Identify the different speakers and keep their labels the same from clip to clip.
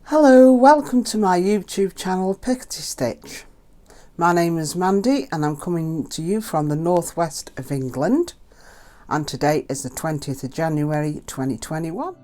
Speaker 1: Hello, welcome to my YouTube channel Pickety Stitch. My name is Mandy and I'm coming to you from the northwest of England, and today is the 20th of January 2021.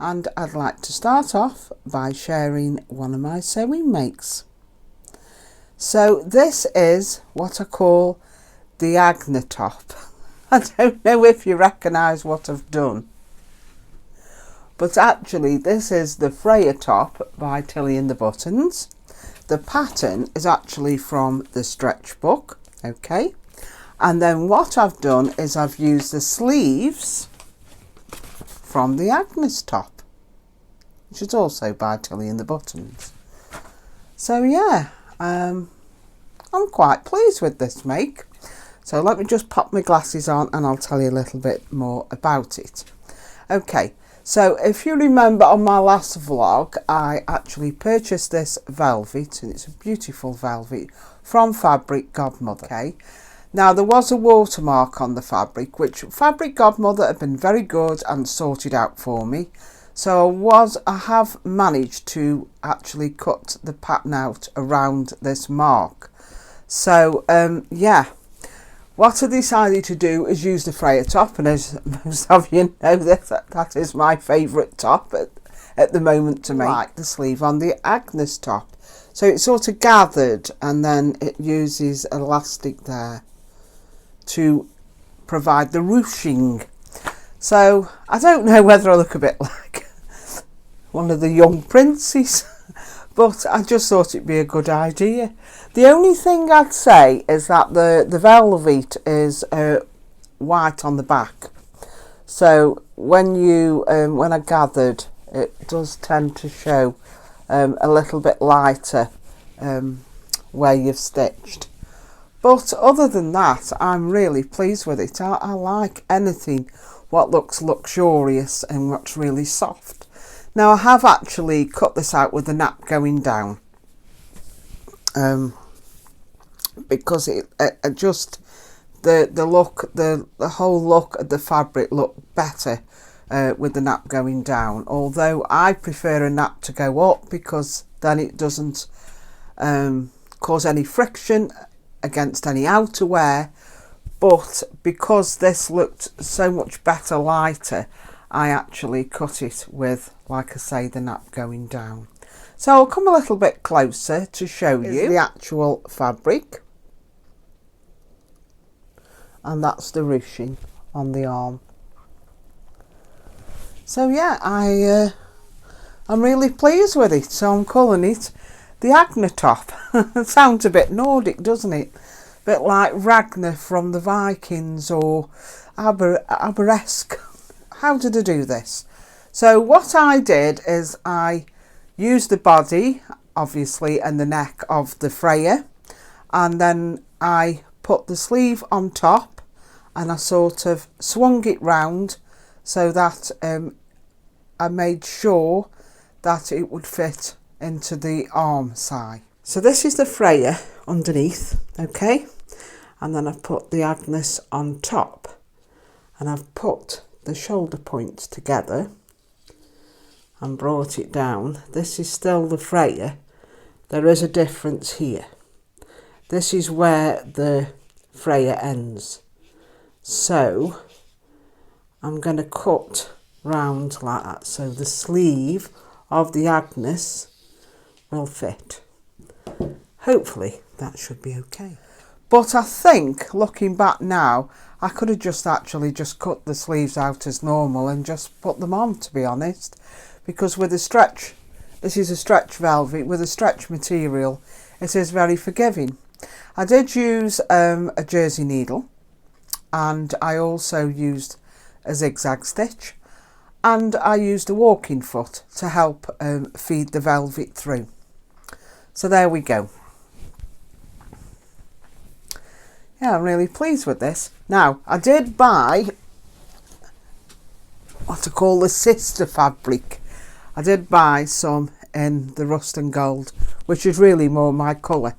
Speaker 1: And I'd like to start off by sharing one of my sewing makes. So this is what I call the Agnes top. I don't know if you recognise what I've done, but actually this is the Freya top by Tilly and the Buttons. The pattern is actually from the stretch book, okay? And then what I've done is I've used the sleeves from the Agnes top, which is also by Tilly and the Buttons. So yeah, I'm quite pleased with this make. So let me just pop my glasses on and I'll tell you a little bit more about it. Okay, so if you remember on my last vlog, I actually purchased this velvet, and it's a beautiful velvet from Fabric Godmother. Okay, now there was a watermark on the fabric, which Fabric Godmother have been very good and sorted out for me. So I have managed to actually cut the pattern out around this mark. So yeah, what I decided to do is use the Freya top, and as most of you know, that is my favourite top at the moment to make. Like the sleeve on the Agnes top. So it's sort of gathered and then it uses elastic there to provide the ruching. So I don't know whether I look a bit like one of the young princes, but I just thought it'd be a good idea. The only thing I'd say is that the velvet is white on the back. So when I gathered, it does tend to show a little bit lighter where you've stitched. But other than that, I'm really pleased with it. I like anything what looks luxurious and what's really soft. Now I have actually cut this out with the nap going down, because it just the look, the whole look of the fabric looked better with the nap going down. Although I prefer a nap to go up, because then it doesn't cause any friction against any outerwear. But because this looked so much better lighter, I actually cut it with, like I say, the nap going down. So I'll come a little bit closer to show you the actual fabric, and that's the ruching on the arm. So yeah, I'm really pleased with it. So I'm calling it the Agnes top. It sounds a bit Nordic, doesn't it? A bit like Ragnar from the Vikings, or Aberesk. How did I do this? So what I did is I used the body, obviously, and the neck of the Freya, and then I put the sleeve on top, and I sort of swung it round so that I made sure that it would fit into the arm side. So this is the Freya underneath, okay, and then I've put the Agnes on top, and I've put the shoulder points together and brought it down. This is still the Freya. There is a difference here. This is where the Freya ends. So I'm going to cut round like that, so the sleeve of the Agnes will fit. Hopefully that should be okay. But I think, looking back now, I could have just cut the sleeves out as normal and just put them on, to be honest. Because with a stretch, this is a stretch velvet, with a stretch material, it is very forgiving. I did use a jersey needle, and I also used a zigzag stitch, and I used a walking foot to help feed the velvet through. So there we go. Yeah, I'm really pleased with this. Now, I did buy what I call the sister fabric. I did buy some in the rust and gold, which is really more my colour.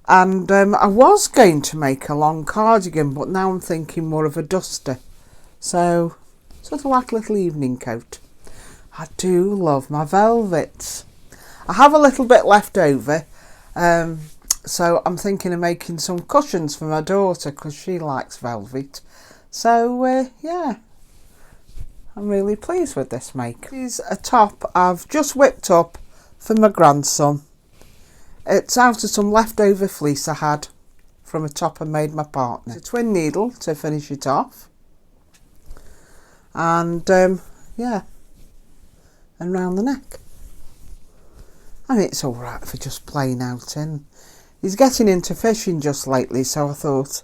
Speaker 1: And I was going to make a long cardigan, but now I'm thinking more of a duster. So, sort of like a little evening coat. I do love my velvets. I have a little bit left over. So I'm thinking of making some cushions for my daughter because she likes velvet. So yeah, I'm really pleased with this make. This is a top I've just whipped up for my grandson. It's out of some leftover fleece I had from a top I made my partner. It's a twin needle to finish it off. And yeah, and round the neck. I mean, it's alright for just plain outing. He's getting into fishing just lately, so I thought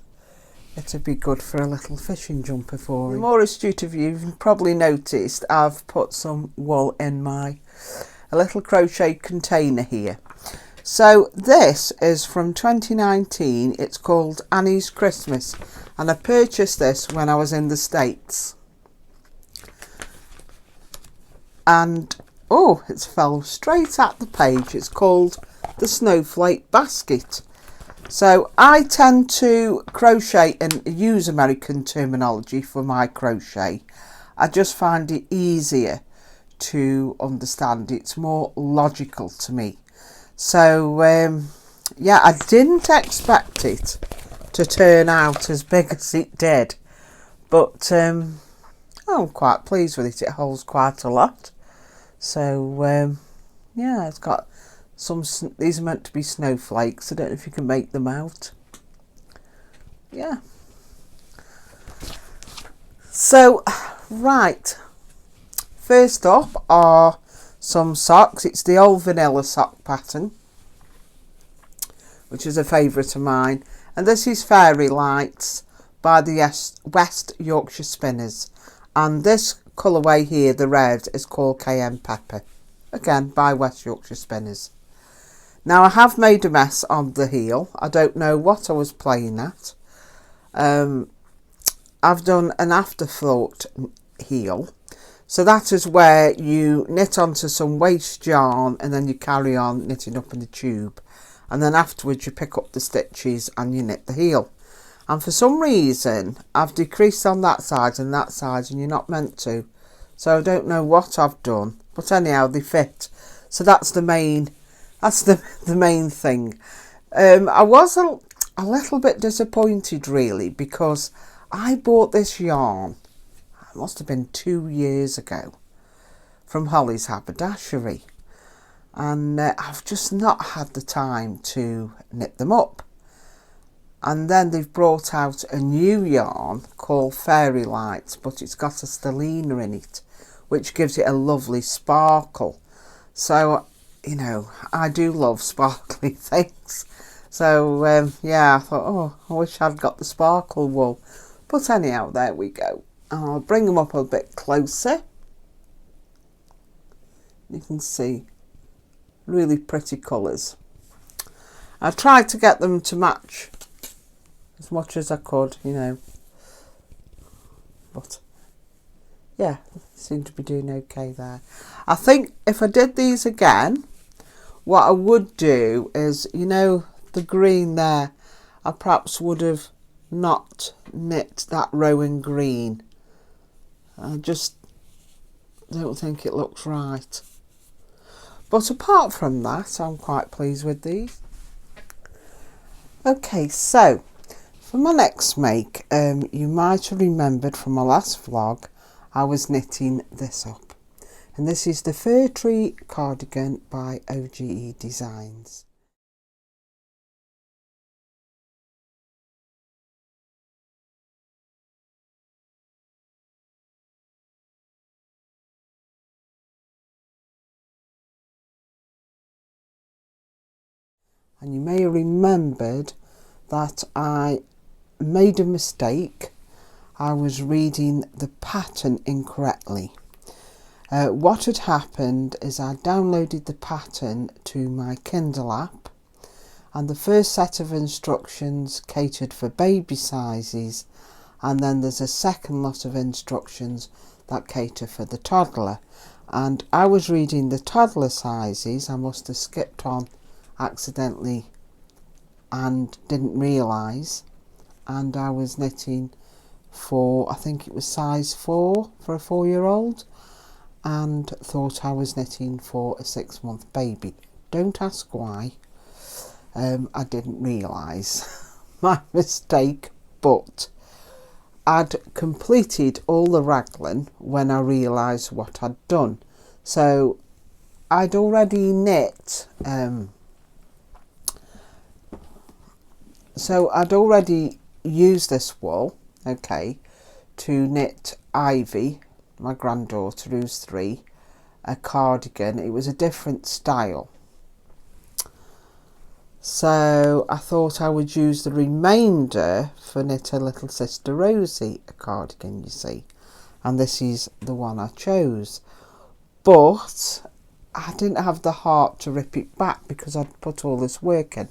Speaker 1: it'd be good for a little fishing jumper for him. The more astute of you, you've probably noticed I've put some wool in a little crochet container here. So this is from 2019. It's called Annie's Christmas, and I purchased this when I was in the States. And oh, it's fell straight at the page. It's called the Snowflake Basket. So I tend to crochet and use American terminology for my crochet. I just find it easier to understand. It's more logical to me. So yeah, I didn't expect it to turn out as big as it did, but I'm quite pleased with it. It holds quite a lot. So yeah, it's got some, these are meant to be snowflakes. I don't know if you can make them out. Yeah. So, right. First up are some socks. It's the old vanilla sock pattern, which is a favourite of mine. And this is Fairy Lights by the West Yorkshire Spinners. And this colourway here, the red, is called Cayenne Pepper. Again, by West Yorkshire Spinners. Now, I have made a mess on the heel. I don't know what I was playing at. I've done an afterthought heel. So that is where you knit onto some waste yarn and then you carry on knitting up in the tube. And then afterwards you pick up the stitches and you knit the heel. And for some reason, I've decreased on that side and you're not meant to. So I don't know what I've done. But anyhow, they fit. So that's the main thing. I was a little bit disappointed really, because I bought this yarn, it must have been 2 years ago, from Holly's Haberdashery, and I've just not had the time to knit them up. And then they've brought out a new yarn called Fairy Lights, but it's got a stellina in it, which gives it a lovely sparkle. So, you know, I do love sparkly things. So, yeah, I thought, oh, I wish I'd got the sparkle wool. But anyhow, there we go. I'll bring them up a bit closer. You can see really pretty colours. I tried to get them to match as much as I could, you know. But, yeah, seem to be doing okay there. I think if I did these again, what I would do is, you know, the green there, I perhaps would have not knit that row in green. I just don't think it looks right. But apart from that, I'm quite pleased with these. Okay, so for my next make, you might have remembered from my last vlog, I was knitting this up. And this is the Fir Tree Cardigan by OGE Designs. and you may have remembered that I made a mistake. I was reading the pattern incorrectly. What had happened is I downloaded the pattern to my Kindle app, and the first set of instructions catered for baby sizes, and then there's a second lot of instructions that cater for the toddler. And I was reading the toddler sizes. I must have skipped on accidentally and didn't realise, and I was knitting for, I think it was size 4 for a 4-year-old, and thought I was knitting for a 6-month baby. Don't ask why. I didn't realise my mistake, but I'd completed all the raglan when I realised what I'd done. So I'd already knit, so I'd already used this wool, okay, to knit Ivy, my granddaughter who's 3, a cardigan. It was a different style. So I thought I would use the remainder for knit her little sister Rosie a cardigan, you see. And this is the one I chose. But I didn't have the heart to rip it back because I'd put all this work in.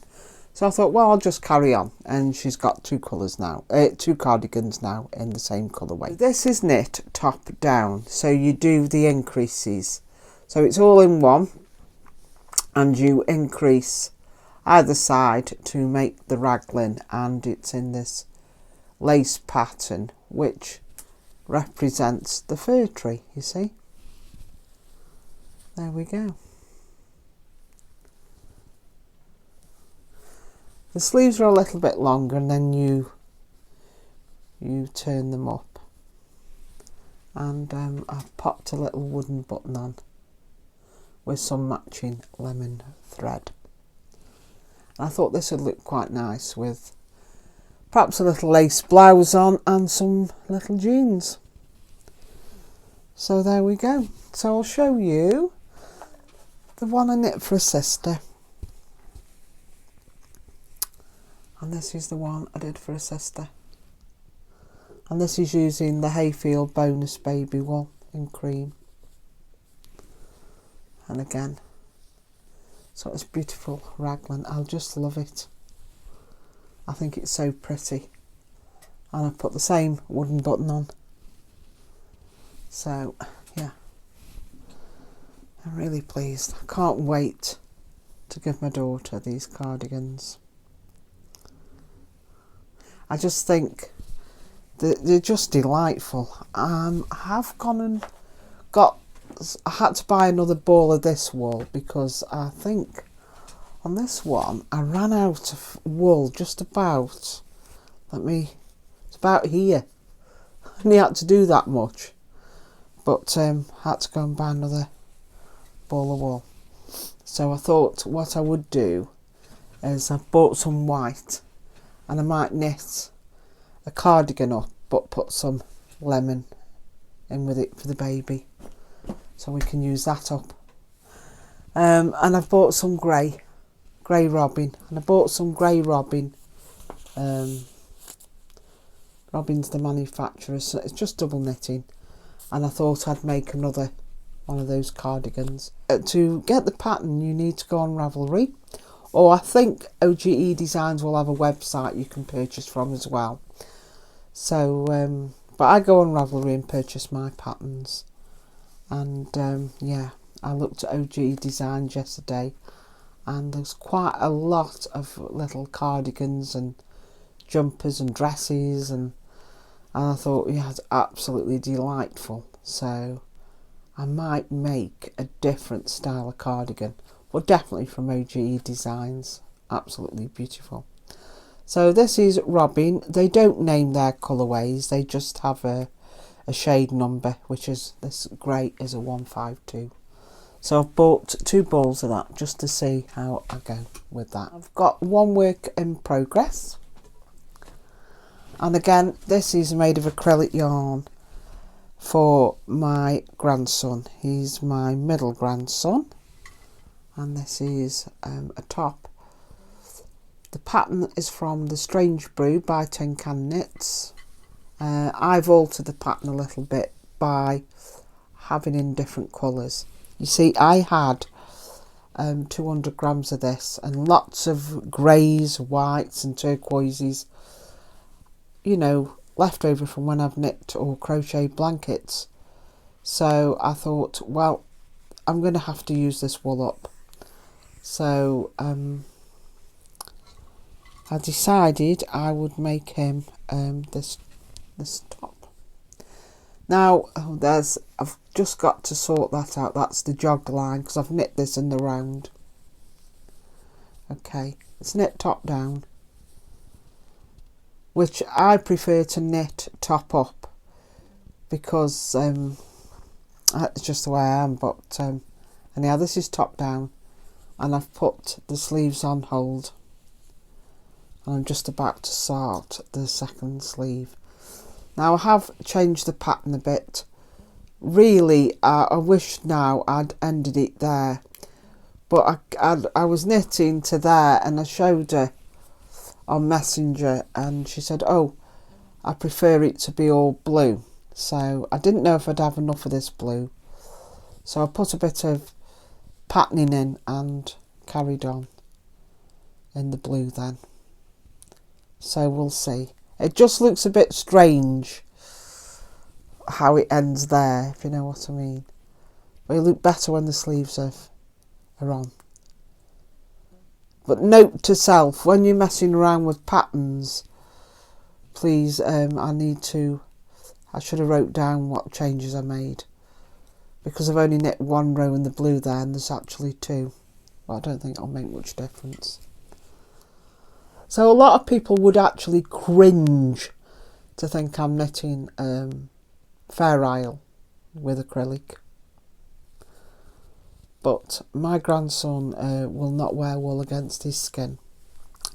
Speaker 1: So I thought, well, I'll just carry on. And she's got 2 colours now, 2 cardigans now in the same colourway. This is knit top down, so you do the increases. So it's all in one, and you increase either side to make the raglan, and it's in this lace pattern which represents the fir tree, you see. There we go. The sleeves are a little bit longer, and then you turn them up, and I've popped a little wooden button on with some matching lemon thread. And I thought this would look quite nice with perhaps a little lace blouse on and some little jeans. So there we go. So I'll show you the one I knit for a sister. And this is the one I did for a sister. And this is using the Hayfield Bonus Baby wool in cream. And again, so it's beautiful raglan. I'll just love it. I think it's so pretty. And I've put the same wooden button on. So, yeah. I'm really pleased. I can't wait to give my daughter these cardigans. I just think that they're just delightful. I have gone and I had to buy another ball of this wool because I think on this one I ran out of wool just about, it's about here. I only had to do that much, but had to go and buy another ball of wool. So I thought what I would do is I bought some white, and I might knit a cardigan up but put some lemon in with it for the baby, so we can use that up. And I've bought some grey robin, and I bought some grey robin. Robin's the manufacturer, so it's just double knitting, and I thought I'd make another one of those cardigans. To get the pattern you need to go on Ravelry, or I think OGE Designs will have a website you can purchase from as well. So, but I go on Ravelry and purchase my patterns. And yeah, I looked at OGE Designs yesterday, and there's quite a lot of little cardigans and jumpers and dresses, and I thought, yeah, it's absolutely delightful. So I might make a different style of cardigan. Well, definitely from OGE Designs. Absolutely beautiful. So this is Robin. They don't name their colourways. They just have a shade number, which is this grey is a 152. So I've bought 2 balls of that just to see how I go with that. I've got one work in progress. And again, this is made of acrylic yarn for my grandson. He's my middle grandson. And this is a top The pattern is from the Strange Brew by Tin Can Knits. I've altered the pattern a little bit by having in different colours. You see, I had 200 grams of this and lots of greys, whites and turquoises, you know, left over from when I've knit or crocheted blankets. So I thought, well, I'm going to have to use this wool up. So I decided I would make him this top. Now I've just got to sort that out. That's the jog line because I've knit this in the round. Okay, it's knit top down, which I prefer to knit top up because that's just the way I am. But anyhow, this is top down, and I've put the sleeves on hold, and I'm just about to start the second sleeve. Now I have changed the pattern a bit. Really, I wish now I'd ended it there, but I was knitting to there and I showed her on Messenger and she said, oh, I prefer it to be all blue. So I didn't know if I'd have enough of this blue, so I put a bit of patterning in and carried on in the blue then. So we'll see. It just looks a bit strange how it ends there, if you know what I mean. But it'll look better when the sleeves are on. But note to self, when you're messing around with patterns, please, I should have wrote down what changes I made. Because I've only knit one row in the blue there and there's actually two. Well, I don't think it'll make much difference. So a lot of people would actually cringe to think I'm knitting Fair Isle with acrylic. But my grandson will not wear wool against his skin.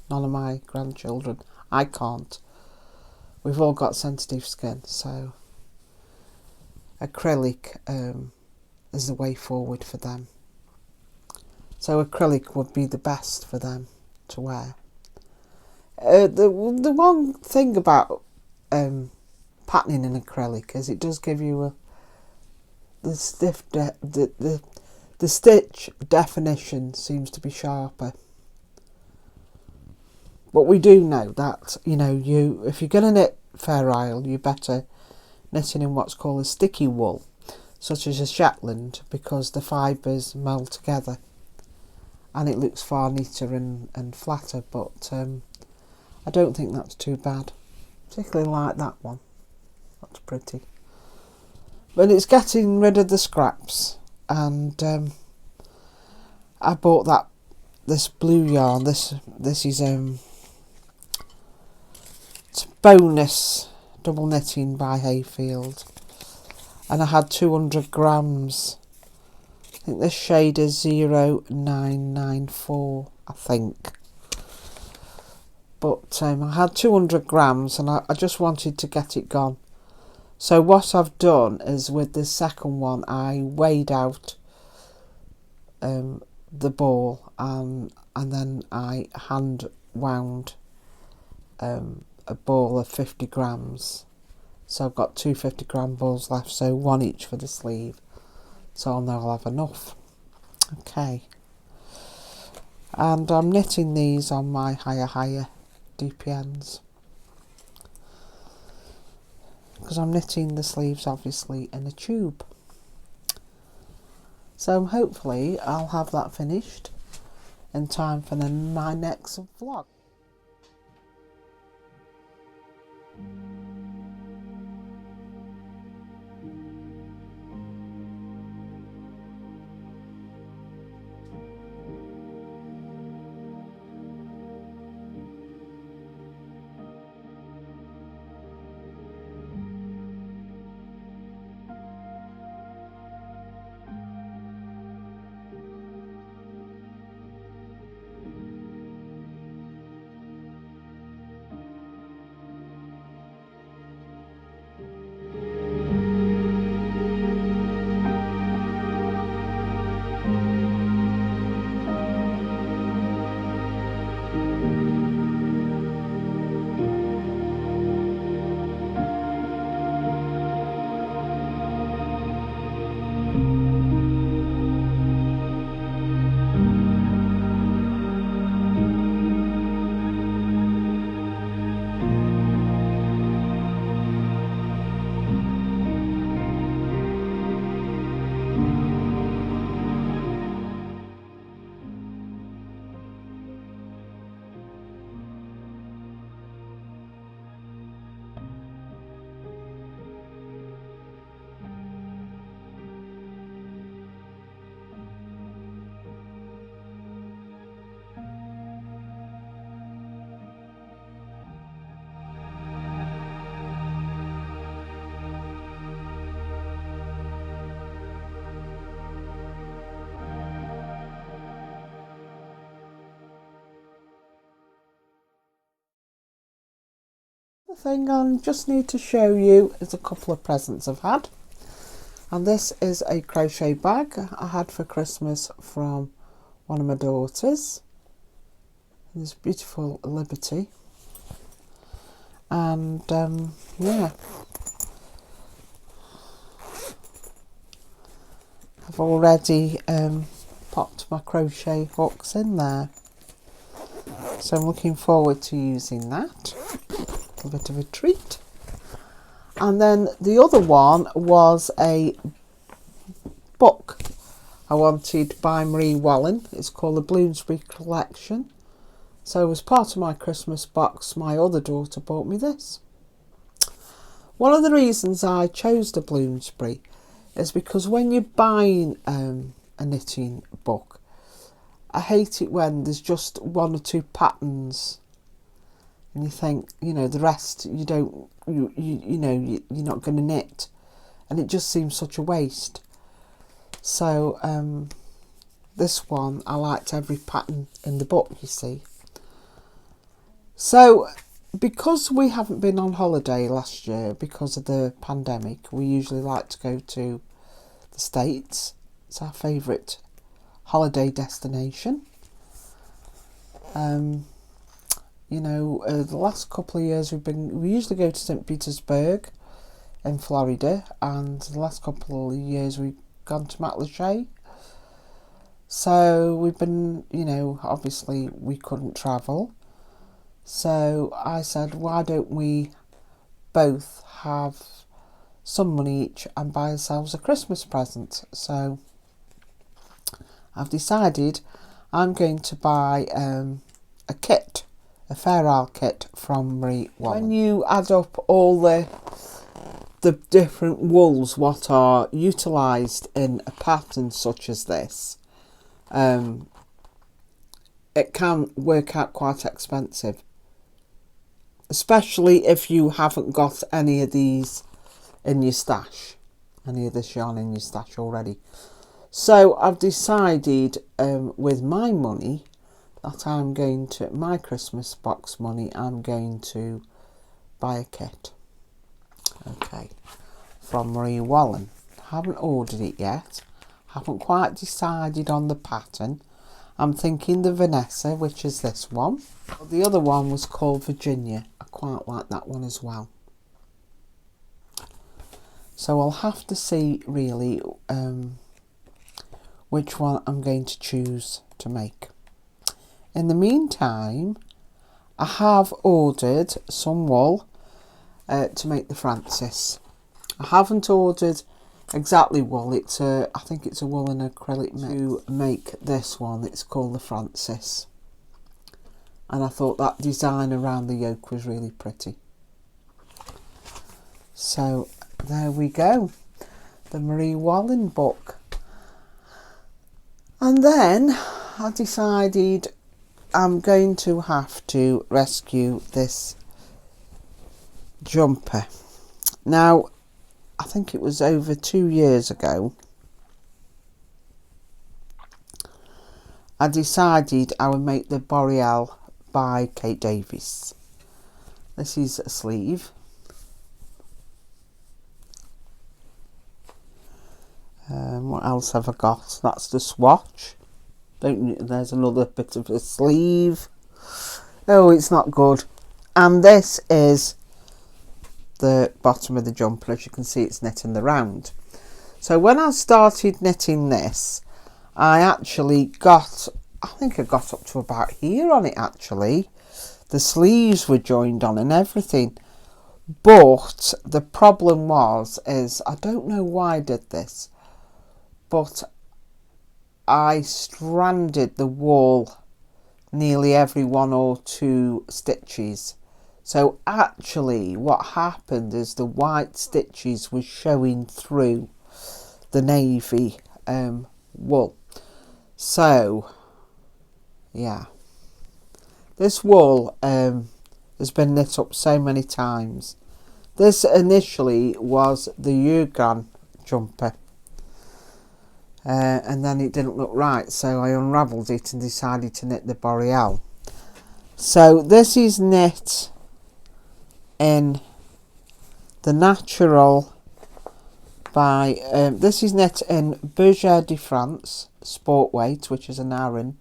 Speaker 1: None of my grandchildren. I can't. We've all got sensitive skin, so acrylic is the way forward for them. So acrylic would be the best for them to wear. The one thing about patterning in acrylic is it does give you the stitch definition seems to be sharper. But we do know that, you know, if you're going to knit Fair Isle, you better knitting in what's called a sticky wool, such as a Shetland, because the fibres meld together and it looks far neater and flatter. But I don't think that's too bad. Particularly like that one. That's pretty. But it's getting rid of the scraps. And I bought this blue yarn. This is it's bonus double knitting by Hayfield. And I had 200 grams. I think this shade is 0994, I think. But I had 200 grams and I just wanted to get it gone. So what I've done is with the second one, I weighed out the ball and then I hand wound a ball of 50 grams. So I've got two 50-gram balls left, so one each for the sleeve. So I'll know I'll have enough. Okay. And I'm knitting these on my higher DPNs. Because I'm knitting the sleeves obviously in a tube. So hopefully I'll have that finished in time for my next vlog. The thing I just need to show you is a couple of presents I've had. And this is a crochet bag I had for Christmas from one of my daughters. This beautiful Liberty. And yeah, I've already popped my crochet hooks in there. So I'm looking forward to using that. A bit of a treat. And then the other one was a book I wanted by Marie Wallen. It's called the Bloomsbury Collection. So as part of my Christmas box, my other daughter bought me this. One of the reasons I chose the Bloomsbury is because when you're buying a knitting book, I hate it when there's just one or two patterns and you think, you know, the rest you don't, you know, you're not going to knit, and it just seems such a waste. So this one, I liked every pattern in the book, you see. So because we haven't been on holiday last year because of the pandemic, we usually like to go to the States. It's our favourite holiday destination. You know, the last couple of years we usually go to St. Petersburg in Florida, and the last couple of years we've gone to Matlacha. So we've been, you know, obviously we couldn't travel. So I said, why don't we both have some money each and buy ourselves a Christmas present? So I've decided I'm going to buy a kit, a Fair Isle kit from Marie Wallen. When you add up all the different wools what are utilised in a pattern such as this, it can work out quite expensive, especially if you haven't got any of these in your stash, any of this yarn in your stash already. So I've decided with my money that I'm going to, my Christmas box money, I'm going to buy a kit. Okay, from Marie Wallen. Haven't ordered it yet. Haven't quite decided on the pattern. I'm thinking the Vanessa, which is this one. The other one was called Virginia. I quite like that one as well. So I'll have to see really which one I'm going to choose to make. In the meantime, I have ordered some wool to make the Francis. I haven't ordered exactly wool. It's I think it's a wool and acrylic to make this one. It's called the Francis, and I thought that design around the yoke was really pretty. So there we go, the Marie Wallen book. And then I decided I'm going to have to rescue this jumper. Now, I think it was over 2 years ago, I decided I would make the Boreal by Kate Davies. This is a sleeve. What else have I got? That's the swatch. There's another bit of a sleeve. Oh, it's not good. And this is the bottom of the jumper. As you can see, it's knit in the round. So when I started knitting this, I actually got, I think I got up to about here on it actually. The sleeves were joined on and everything. But the problem is, I don't know why I did this, but I stranded the wool nearly every 1 or 2 stitches. So actually what happened is the white stitches were showing through the navy wool. So yeah, this wool has been knit up so many times. This initially was the Ugan jumper, and then it didn't look right, so I unravelled it and decided to knit the Boreal. So this is knit in the Natural by, this is knit in Berger de France Sport Weight, which is an Aran.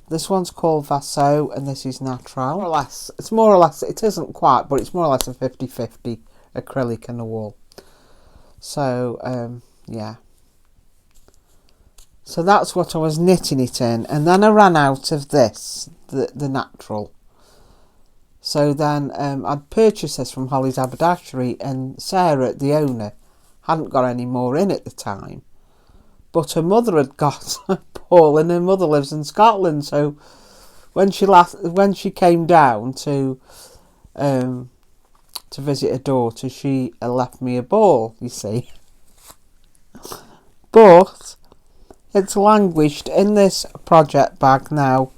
Speaker 1: This one's called Vassaux and this is Natural. More or less, it's more or less, it isn't quite, but it's more or less a 50-50 acrylic and a wool. So, yeah. So that's what I was knitting it in, and then I ran out of this, the Natural. So then I'd purchased this from Holly's Haberdashery, and Sarah, the owner, hadn't got any more in at the time. But her mother had got Paul, and her mother lives in Scotland. So when she came down to visit her daughter, she left me a ball, you see. But it's languished in this project bag now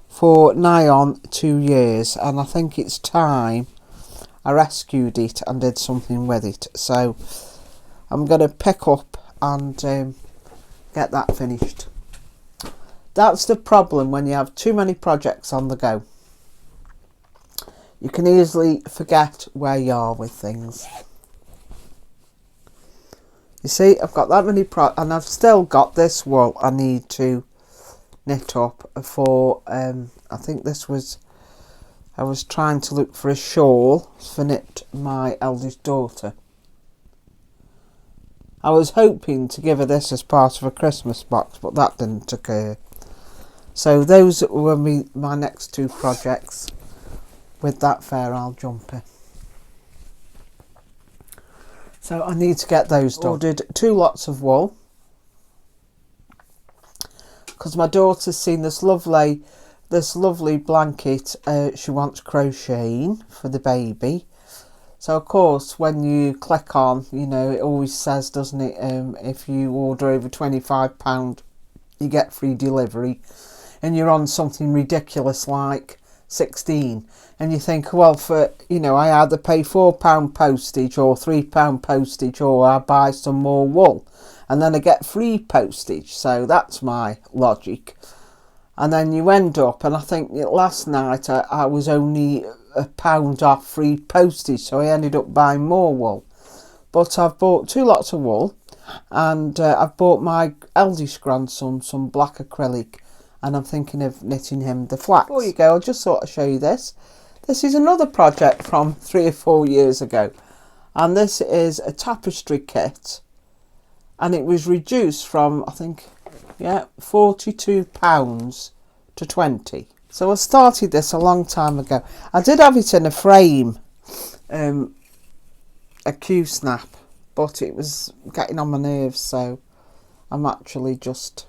Speaker 1: for nigh on 2 years, and I think it's time I rescued it and did something with it. So I'm going to pick up and get that finished. That's the problem when you have too many projects on the go. You can easily forget where you are with things. You see, I've got that many and I've still got this wool I need to knit up for, I think this was, I was trying to look for a shawl for knit my eldest daughter. I was hoping to give her this as part of a Christmas box, but that didn't occur. So those were my next two projects with that Fair Isle jumper. So I need to get those done. Ordered 2 lots of wool because my daughter's seen this lovely blanket she wants crocheting for the baby. So of course when you click on, you know, it always says, doesn't it, if you order over £25 you get free delivery, and you're on something ridiculous like 16, and you think, well, for, you know, I either pay £4 postage or £3 postage, or I buy some more wool and then I get free postage. So that's my logic. And then you end up, and I think last night I was only £1 off free postage, so I ended up buying more wool. But I've bought 2 lots of wool, and I've bought my eldest grandson some black acrylic, and I'm thinking of knitting him the flax. Before you go, I'll just sort of show you this. This is another project from 3 or 4 years ago, and this is a tapestry kit, and it was reduced from, I think, yeah, £42 to 20. So I started this a long time ago. I did have it in a frame, a Q-snap, but it was getting on my nerves, so I'm actually just,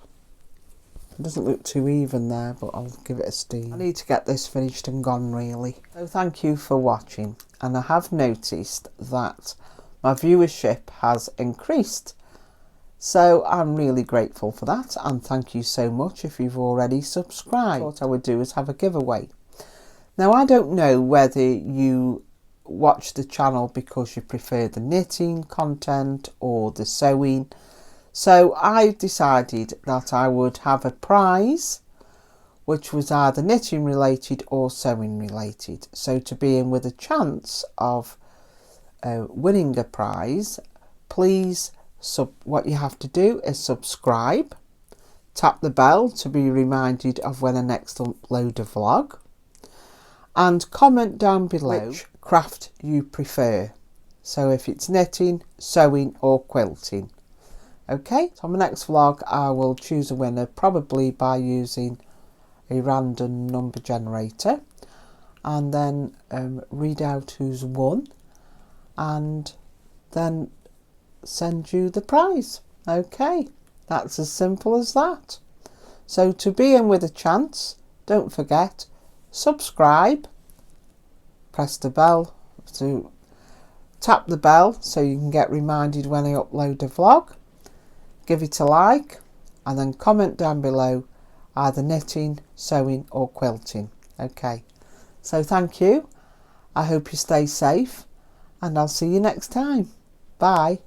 Speaker 1: it doesn't look too even there, but I'll give it a steam. I need to get this finished and gone, really. So thank you for watching, and I have noticed that my viewership has increased. So I'm really grateful for that, and thank you so much if you've already subscribed. What I would do is have a giveaway. Now, I don't know whether you watch the channel because you prefer the knitting content or the sewing. So I decided that I would have a prize which was either knitting related or sewing related. So to be in with a chance of winning a prize, please, what you have to do is subscribe, tap the bell to be reminded of when I next upload a vlog, and comment down below which craft you prefer. So if it's knitting, sewing or quilting. Okay, so on my next vlog I will choose a winner, probably by using a random number generator, and then read out who's won, and then send you the prize. Okay, that's as simple as that. So to be in with a chance, don't forget, subscribe, press the bell, to tap the bell so you can get reminded when I upload a vlog, give it a like, and then comment down below either knitting, sewing or quilting. Okay, so thank you, I hope you stay safe, and I'll see you next time. Bye.